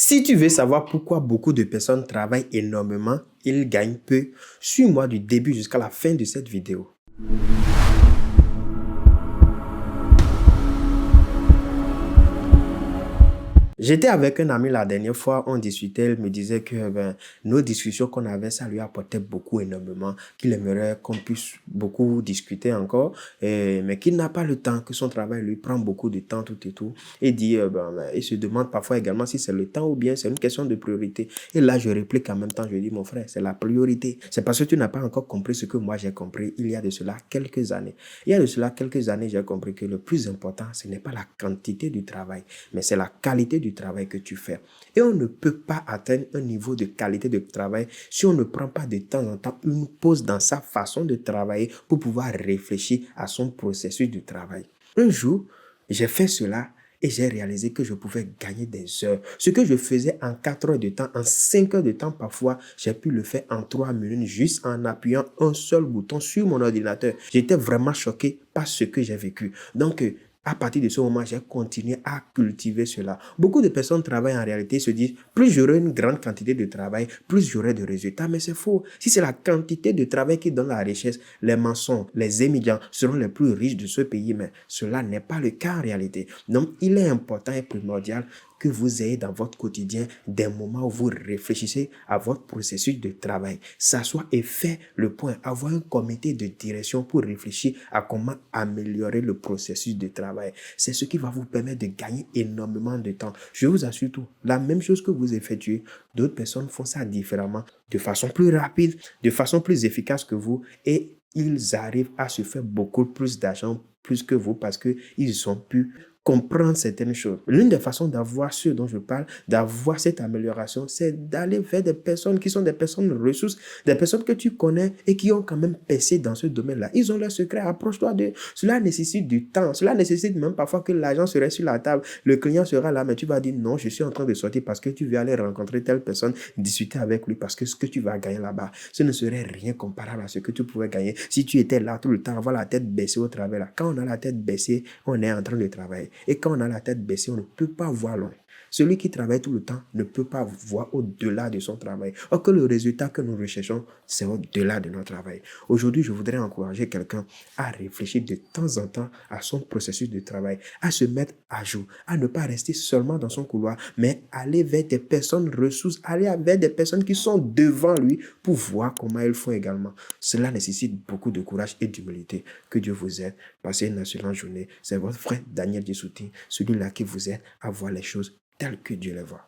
Si tu veux savoir pourquoi beaucoup de personnes travaillent énormément, ils gagnent peu, suis-moi du début jusqu'à la fin de cette vidéo. J'étais avec un ami la dernière fois, on discutait, elle me disait que nos discussions qu'on avait, ça lui apportait beaucoup, énormément, qu'il aimerait qu'on puisse beaucoup discuter encore, mais qu'il n'a pas le temps, que son travail lui prend beaucoup de temps, tout et tout. Et dit, il se demande parfois également si c'est le temps ou bien c'est une question de priorité. Et là, je réplique en même temps, je dis, mon frère, c'est la priorité. C'est parce que tu n'as pas encore compris ce que moi j'ai compris il y a de cela quelques années. Il y a de cela quelques années, j'ai compris que le plus important, ce n'est pas la quantité du travail, mais c'est la qualité du travail que tu fais. Et on ne peut pas atteindre un niveau de qualité de travail si on ne prend pas de temps en temps une pause dans sa façon de travailler pour pouvoir réfléchir à son processus de travail. Un jour, j'ai fait cela et j'ai réalisé que je pouvais gagner des heures. Ce que je faisais en 4 heures de temps, en 5 heures de temps parfois, j'ai pu le faire en 3 minutes juste en appuyant un seul bouton sur mon ordinateur. J'étais vraiment choqué par ce que j'ai vécu. Donc, à partir de ce moment, j'ai continué à cultiver cela. Beaucoup de personnes travaillent en réalité, se disent, plus j'aurai une grande quantité de travail, plus j'aurai de résultats. Mais c'est faux. Si c'est la quantité de travail qui donne la richesse, les maçons, les émigrants seront les plus riches de ce pays. Mais cela n'est pas le cas en réalité. Donc, il est important et primordial que vous ayez dans votre quotidien des moments où vous réfléchissez à votre processus de travail. S'asseoir et faire le point, avoir un comité de direction pour réfléchir à comment améliorer le processus de travail. C'est ce qui va vous permettre de gagner énormément de temps. Je vous assure tout, la même chose que vous effectuez, d'autres personnes font ça différemment, de façon plus rapide, de façon plus efficace que vous, et ils arrivent à se faire beaucoup plus d'argent plus que vous parce qu'ils ont pu comprendre certaines choses. L'une des façons d'avoir ce dont je parle, d'avoir cette amélioration, c'est d'aller vers des personnes qui sont des personnes ressources, des personnes que tu connais et qui ont quand même percé dans ce domaine-là. Ils ont leur secret, approche-toi d'eux. Cela nécessite du temps. Cela nécessite même parfois que l'argent serait sur la table. Le client sera là, mais tu vas dire non, je suis en train de sortir parce que tu veux aller rencontrer telle personne, discuter avec lui parce que ce que tu vas gagner là-bas, ce ne serait rien comparable à ce que tu pouvais gagner si tu étais là tout le temps, avoir la tête baissée au travail. Là. Quand on a la tête baissée, on est en train de travailler. Et quand on a la tête baissée, on ne peut pas voir loin. Celui qui travaille tout le temps ne peut pas voir au-delà de son travail. Or que le résultat que nous recherchons, c'est au-delà de notre travail. Aujourd'hui, je voudrais encourager quelqu'un à réfléchir de temps en temps à son processus de travail, à se mettre à jour, à ne pas rester seulement dans son couloir, mais aller vers des personnes ressources, aller vers des personnes qui sont devant lui pour voir comment ils font également. Cela nécessite beaucoup de courage et d'humilité. Que Dieu vous aide. Passez une excellente journée. C'est votre frère Daniel Dissouti, celui-là qui vous aide à voir les choses telles que Dieu les voit.